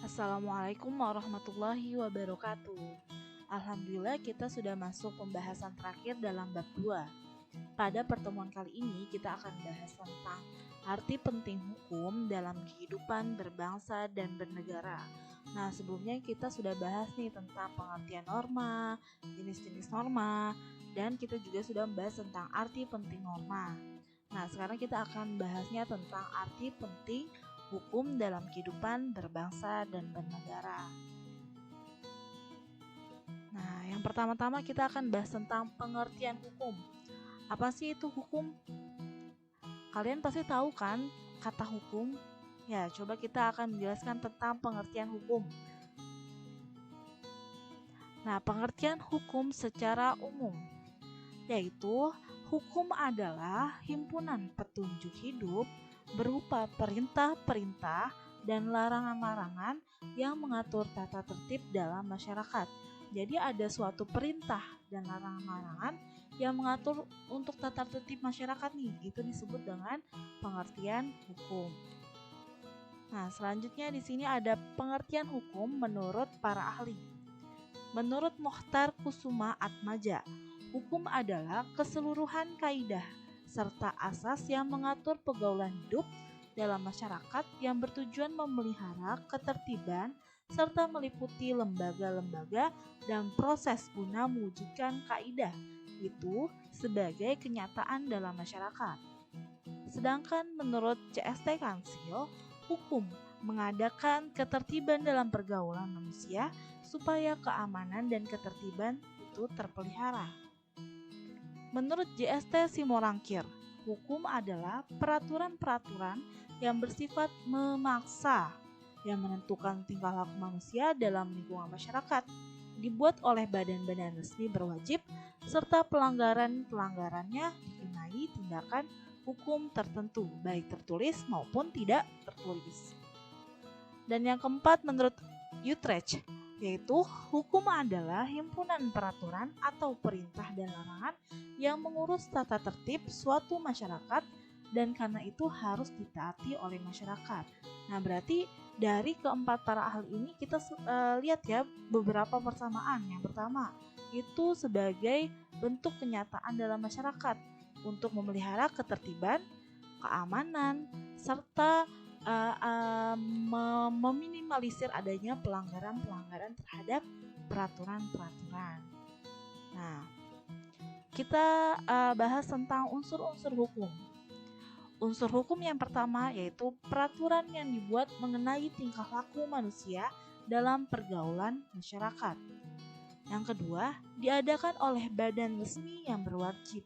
Assalamualaikum warahmatullahi wabarakatuh. Alhamdulillah kita sudah masuk pembahasan terakhir dalam bab 2. Pada pertemuan kali ini kita akan bahas tentang arti penting hukum dalam kehidupan berbangsa dan bernegara. Nah, sebelumnya kita sudah bahas nih tentang pengertian norma, jenis-jenis norma, dan kita juga sudah membahas tentang arti penting norma. Nah, sekarang kita akan bahasnya tentang arti penting hukum dalam kehidupan berbangsa dan bernegara. Nah, yang pertama-tama kita akan bahas tentang pengertian hukum. Apa sih itu hukum? Kalian pasti tahu kan kata hukum? Ya, coba kita akan menjelaskan tentang pengertian hukum. Nah, pengertian hukum secara umum yaitu hukum adalah himpunan petunjuk hidup berupa perintah-perintah dan larangan-larangan yang mengatur tata tertib dalam masyarakat. Jadi ada suatu perintah dan larangan-larangan yang mengatur untuk tata tertib masyarakat nih. Itu disebut dengan pengertian hukum. Nah, selanjutnya di sini ada pengertian hukum menurut para ahli. Menurut Mokhtar Kusuma Atmaja, hukum adalah keseluruhan kaidah serta asas yang mengatur pergaulan hidup dalam masyarakat yang bertujuan memelihara ketertiban serta meliputi lembaga-lembaga dan proses guna mewujudkan kaidah itu sebagai kenyataan dalam masyarakat. Sedangkan menurut CST Kansil, hukum mengadakan ketertiban dalam pergaulan manusia supaya keamanan dan ketertiban itu terpelihara. Menurut JST Simorangkir, hukum adalah peraturan-peraturan yang bersifat memaksa yang menentukan tingkah laku manusia dalam lingkungan masyarakat, dibuat oleh badan-badan resmi berwajib, serta pelanggaran-pelanggarannya dikenai tindakan hukum tertentu, baik tertulis maupun tidak tertulis. Dan yang keempat menurut Utrecht, yaitu hukum adalah himpunan peraturan atau perintah dan larangan yang mengurus tata tertib suatu masyarakat dan karena itu harus ditaati oleh masyarakat. Nah, berarti dari keempat para ahli ini kita lihat ya beberapa persamaan. Yang pertama, itu sebagai bentuk kenyataan dalam masyarakat untuk memelihara ketertiban, keamanan, serta meminimalisir adanya pelanggaran-pelanggaran terhadap peraturan-peraturan. Nah, kita bahas tentang unsur-unsur hukum. Unsur hukum yang pertama yaitu peraturan yang dibuat mengenai tingkah laku manusia dalam pergaulan masyarakat. Yang kedua, diadakan oleh badan resmi yang berwajib.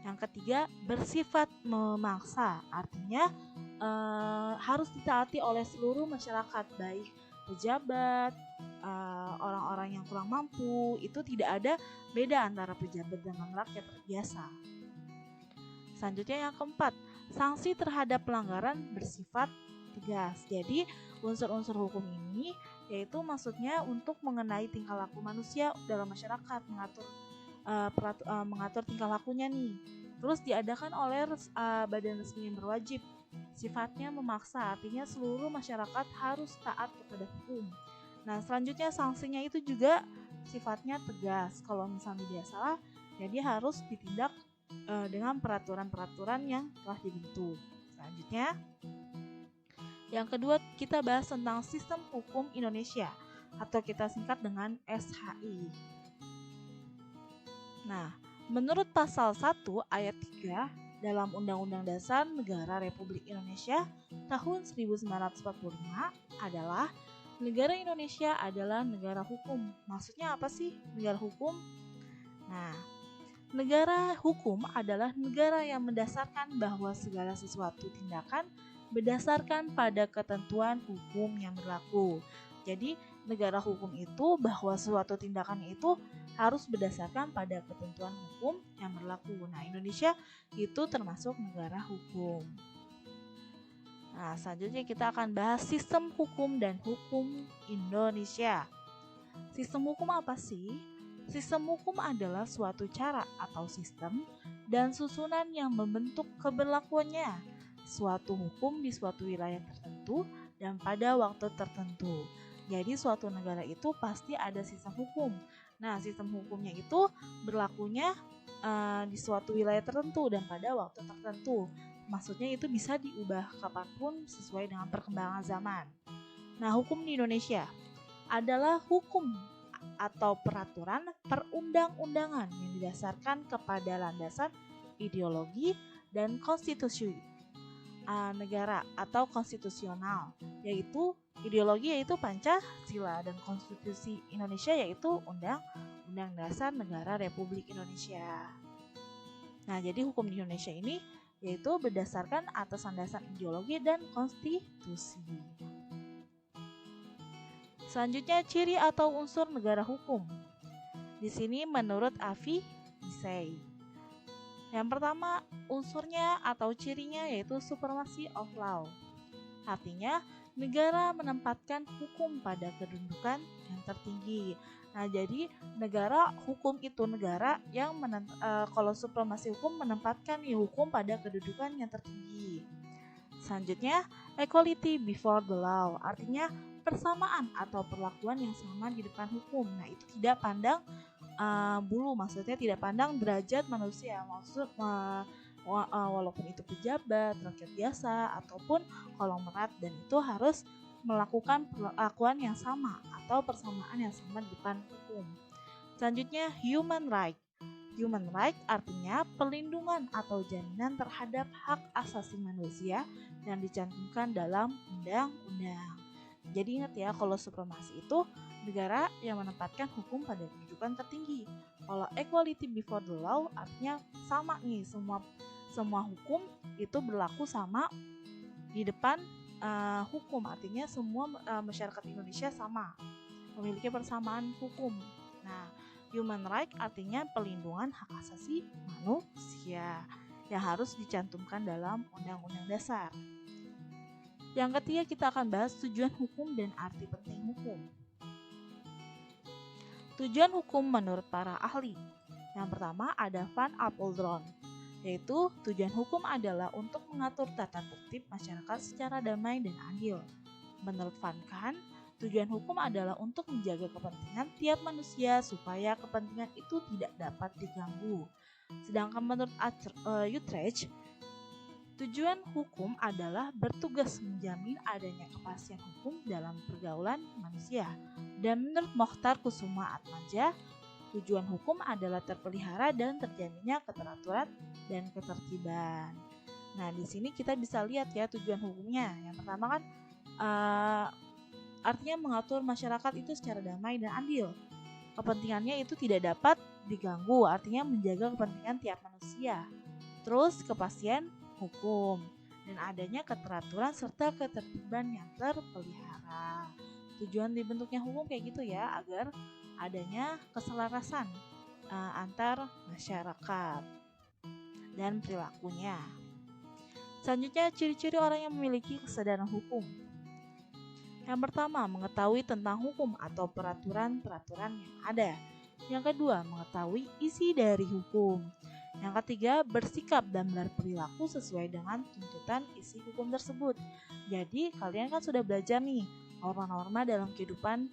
Yang ketiga, bersifat memaksa, artinya harus ditaati oleh seluruh masyarakat, baik pejabat, orang-orang yang kurang mampu, itu tidak ada beda antara pejabat dengan rakyat biasa. Selanjutnya yang keempat, sanksi terhadap pelanggaran bersifat tegas. Jadi unsur-unsur hukum ini yaitu maksudnya untuk mengenai tingkah laku manusia dalam masyarakat, mengatur tingkah lakunya nih. Terus diadakan oleh badan resmi yang berwajib. Sifatnya memaksa, artinya seluruh masyarakat harus taat kepada hukum. Nah, selanjutnya sanksinya itu juga sifatnya tegas. Kalau misalnya dia salah, ya dia harus ditindak dengan peraturan-peraturan yang telah dibentuk. Selanjutnya, yang kedua kita bahas tentang sistem hukum Indonesia atau kita singkat dengan SHI. Nah, menurut pasal 1 ayat 3 dalam Undang-Undang Dasar Negara Republik Indonesia tahun 1945 adalah negara Indonesia adalah negara hukum. Maksudnya apa sih negara hukum? Nah, negara hukum adalah negara yang mendasarkan bahwa segala sesuatu tindakan berdasarkan pada ketentuan hukum yang berlaku. Jadi, negara hukum itu bahwa suatu tindakan itu harus berdasarkan pada ketentuan hukum yang berlaku. Nah, Indonesia itu termasuk negara hukum. Nah, selanjutnya kita akan bahas sistem hukum dan hukum Indonesia. Sistem hukum apa sih? Sistem hukum adalah suatu cara atau sistem dan susunan yang membentuk keberlakuannya suatu hukum di suatu wilayah tertentu tertentu dan pada waktu tertentu. Jadi suatu negara itu pasti ada sistem hukum. Nah, sistem hukumnya itu berlakunya di suatu wilayah tertentu dan pada waktu tertentu. Maksudnya itu bisa diubah kapanpun sesuai dengan perkembangan zaman. Nah, hukum di Indonesia adalah hukum atau peraturan perundang-undangan yang didasarkan kepada landasan ideologi dan konstitusi negara atau konstitusional, yaitu ideologi yaitu Pancasila dan konstitusi Indonesia yaitu Undang-Undang Dasar Negara Republik Indonesia. Nah, jadi hukum di Indonesia ini yaitu berdasarkan atas landasan ideologi dan konstitusi. Selanjutnya, ciri atau unsur negara hukum. Di sini menurut Avi Gisei. Yang pertama, unsurnya atau cirinya yaitu supremacy of law. Artinya, negara menempatkan hukum pada kedudukan yang tertinggi. Nah, jadi negara hukum itu negara yang kalau supremasi hukum menempatkan hukum pada kedudukan yang tertinggi. Selanjutnya, equality before the law. Artinya, persamaan atau perlakuan yang sama di depan hukum. Nah, itu tidak pandang bulu, maksudnya tidak pandang derajat manusia, walaupun itu pejabat, rakyat biasa, ataupun konglomerat, dan itu harus melakukan perlakuan yang sama atau persamaan yang sama di depan hukum. Selanjutnya, human right. Human right artinya perlindungan atau jaminan terhadap hak asasi manusia yang dicantumkan dalam undang-undang. Jadi ingat ya, kalau supremasi itu negara yang menempatkan hukum pada kedudukan tertinggi. Kalau equality before the law artinya sama nih, semua hukum itu berlaku sama di depan hukum. Artinya semua masyarakat Indonesia sama, memiliki persamaan hukum. Nah, human right artinya perlindungan hak asasi manusia yang harus dicantumkan dalam Undang-Undang Dasar. Yang ketiga, kita akan bahas tujuan hukum dan arti penting hukum. Tujuan hukum menurut para ahli. Yang pertama ada Van Apeldoorn, yaitu tujuan hukum adalah untuk mengatur tata tertib masyarakat secara damai dan adil. Menurut Van Kant, tujuan hukum adalah untuk menjaga kepentingan tiap manusia supaya kepentingan itu tidak dapat diganggu. Sedangkan menurut Utrecht, tujuan hukum adalah bertugas menjamin adanya kepastian hukum dalam pergaulan manusia. Dan menurut Mokhtar Kusuma Atmaja, tujuan hukum adalah terpelihara dan terjaminnya keteraturan dan ketertiban. Nah, di sini kita bisa lihat ya tujuan hukumnya. Yang pertama kan artinya mengatur masyarakat itu secara damai dan adil. Kepentingannya itu tidak dapat diganggu, artinya menjaga kepentingan tiap manusia. Terus kepastian hukum dan adanya keteraturan serta ketertiban yang terpelihara. Tujuan dibentuknya hukum kayak gitu ya, agar adanya keselarasan antar masyarakat dan perilakunya. Selanjutnya, ciri-ciri orang yang memiliki kesadaran hukum. Yang pertama, mengetahui tentang hukum atau peraturan-peraturan yang ada. Yang kedua, mengetahui isi dari hukum. Yang ketiga, bersikap dan berperilaku sesuai dengan tuntutan isi hukum tersebut. Jadi, kalian kan sudah belajar nih norma-norma dalam kehidupan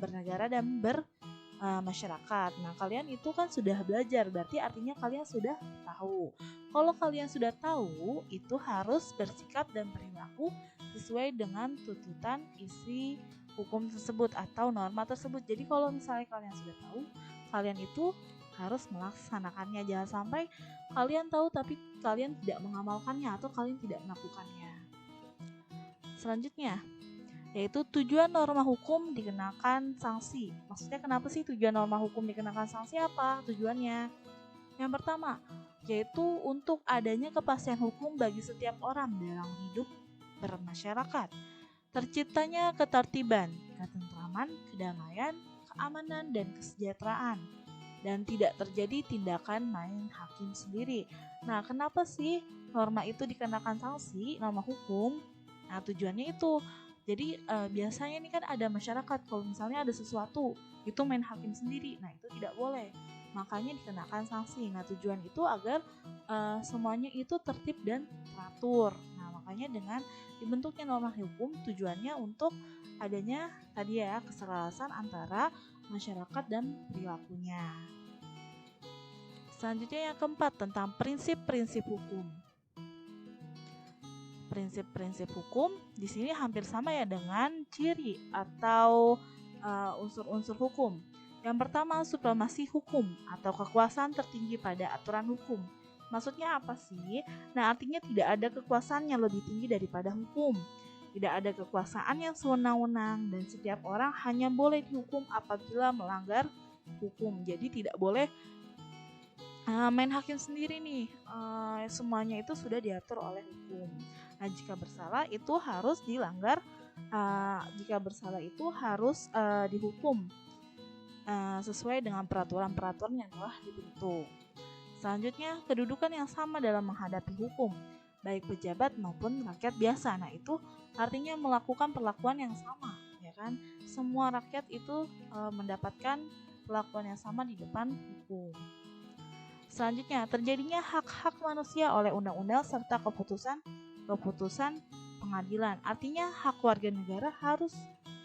bernegara dan bermasyarakat. Nah, kalian itu kan sudah belajar, berarti artinya kalian sudah tahu. Kalau kalian sudah tahu, itu harus bersikap dan perilaku sesuai dengan tuntutan isi hukum tersebut atau norma tersebut. Jadi, kalau misalnya kalian sudah tahu, kalian itu harus melaksanakannya. Jangan sampai kalian tahu tapi kalian tidak mengamalkannya atau kalian tidak melakukannya. Selanjutnya, yaitu tujuan norma hukum dikenakan sanksi. Maksudnya kenapa sih tujuan norma hukum dikenakan sanksi, apa tujuannya? Yang pertama, yaitu untuk adanya kepastian hukum bagi setiap orang dalam hidup bermasyarakat. Terciptanya ketertiban, ketentraman, kedamaian, keamanan, dan kesejahteraan. Dan tidak terjadi tindakan main hakim sendiri. Nah, kenapa sih norma itu dikenakan sanksi, norma hukum? Nah, tujuannya itu, jadi biasanya ini kan ada masyarakat, kalau misalnya ada sesuatu, itu main hakim sendiri, nah itu tidak boleh. Makanya dikenakan sanksi. Nah, tujuan itu agar semuanya itu tertib dan teratur. Nah, Makanya dengan dibentuknya norma hukum tujuannya untuk adanya tadi ya keselarasan antara masyarakat dan perilakunya. Selanjutnya yang keempat tentang prinsip-prinsip hukum. Prinsip-prinsip hukum di sini hampir sama ya dengan ciri atau unsur-unsur hukum. Yang pertama, supremasi hukum atau kekuasaan tertinggi pada aturan hukum. Maksudnya apa sih? Nah, artinya tidak ada kekuasaan yang lebih tinggi daripada hukum. Tidak ada kekuasaan yang sewenang-wenang dan setiap orang hanya boleh dihukum apabila melanggar hukum. Jadi tidak boleh main hakim sendiri nih. Semuanya itu sudah diatur oleh hukum. Nah, jika bersalah itu harus dilanggar. Jika bersalah itu harus dihukum sesuai dengan peraturan-peraturan yang telah dibentuk. Selanjutnya, kedudukan yang sama dalam menghadapi hukum, baik pejabat maupun rakyat biasa. Nah, itu artinya melakukan perlakuan yang sama, ya kan? Semua rakyat itu mendapatkan perlakuan yang sama di depan hukum. Selanjutnya, terjadinya hak-hak manusia oleh undang-undang serta keputusan pengadilan. Artinya hak warga negara harus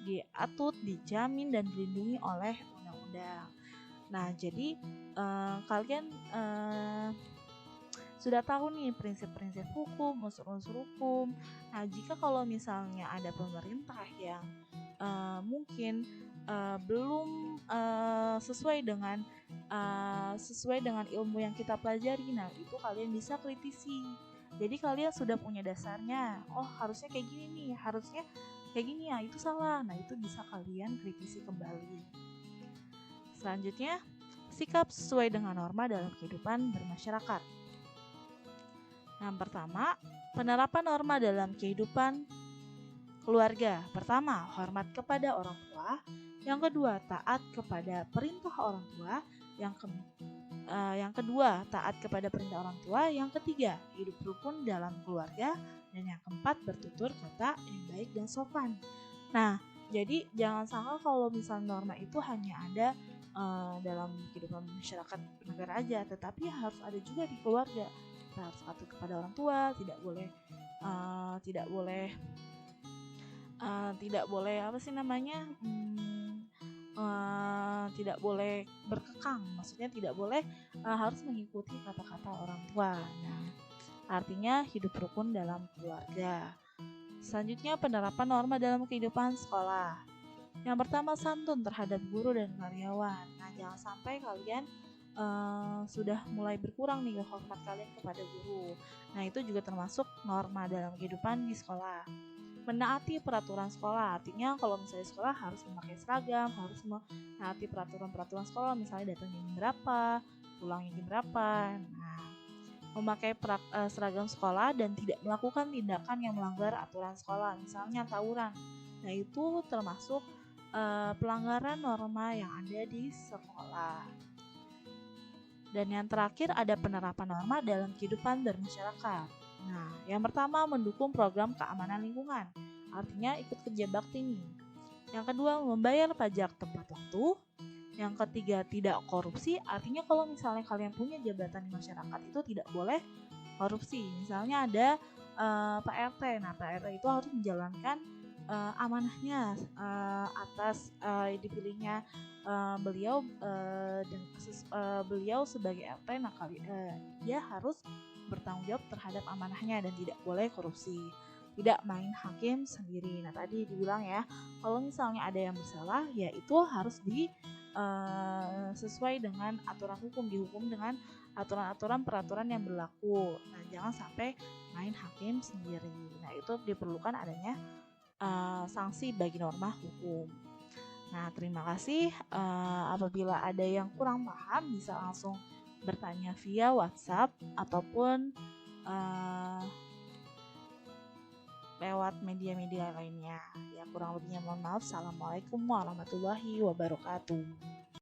diatur, dijamin, dan dilindungi oleh undang-undang. Nah, jadi kalian sudah tahu nih prinsip-prinsip hukum, unsur-unsur hukum. Nah, jika kalau misalnya ada pemerintah yang mungkin belum sesuai dengan ilmu yang kita pelajari, nah itu kalian bisa kritisi. Jadi kalian sudah punya dasarnya, oh harusnya kayak gini nih, harusnya kayak gini ya, itu salah. Nah, itu bisa kalian kritisi kembali. Selanjutnya, sikap sesuai dengan norma dalam kehidupan bermasyarakat. Yang pertama, penerapan norma dalam kehidupan keluarga. Pertama, hormat kepada orang tua. Yang kedua, taat kepada perintah orang tua. Yang kedua, taat kepada perintah orang tua. Yang ketiga, hidup rukun dalam keluarga. Dan yang keempat, bertutur kata yang baik dan sopan. Nah, jadi jangan sangka kalau misalnya norma itu hanya ada dalam kehidupan masyarakat negara aja, tetapi harus ada juga di keluarga. Kita harus patuh kepada orang tua, tidak boleh tidak boleh berkekang, maksudnya tidak boleh harus mengikuti kata-kata orang tua. Nah, artinya hidup rukun dalam keluarga. Selanjutnya, penerapan norma dalam kehidupan sekolah. Yang pertama, santun terhadap guru dan karyawan. Nah, jangan sampai kalian sudah mulai berkurang nih hormat kalian kepada guru. Nah, itu juga termasuk norma dalam kehidupan di sekolah. Menaati peraturan sekolah, artinya kalau misalnya sekolah harus memakai seragam, harus menaati peraturan-peraturan sekolah, misalnya datangnya jam berapa, pulangnya jam berapa. Nah, memakai seragam sekolah dan tidak melakukan tindakan yang melanggar aturan sekolah, misalnya tawuran. Nah, itu termasuk pelanggaran norma yang ada di sekolah. Dan yang terakhir ada penerapan norma dalam kehidupan bermasyarakat. Nah, yang pertama mendukung program keamanan lingkungan, artinya ikut kerja bakti nih. Yang kedua, membayar pajak tepat waktu. Yang ketiga, tidak korupsi, artinya kalau misalnya kalian punya jabatan di masyarakat itu tidak boleh korupsi. Misalnya ada Pak RT, nah Pak RT itu harus menjalankan amanahnya atas dipilihnya beliau sebagai RT. Nah, dia harus bertanggung jawab terhadap amanahnya dan tidak boleh korupsi, tidak main hakim sendiri. Nah, tadi dibilang ya, kalau misalnya ada yang bersalah, ya itu harus sesuai dengan aturan hukum, dihukum dengan aturan-aturan peraturan yang berlaku. Nah, jangan sampai main hakim sendiri. Nah, itu diperlukan adanya sanksi bagi norma hukum. Nah, terima kasih. Apabila ada yang kurang paham, bisa langsung bertanya via WhatsApp ataupun lewat media-media lainnya. Ya, kurang lebihnya mohon maaf. Assalamualaikum warahmatullahi wabarakatuh.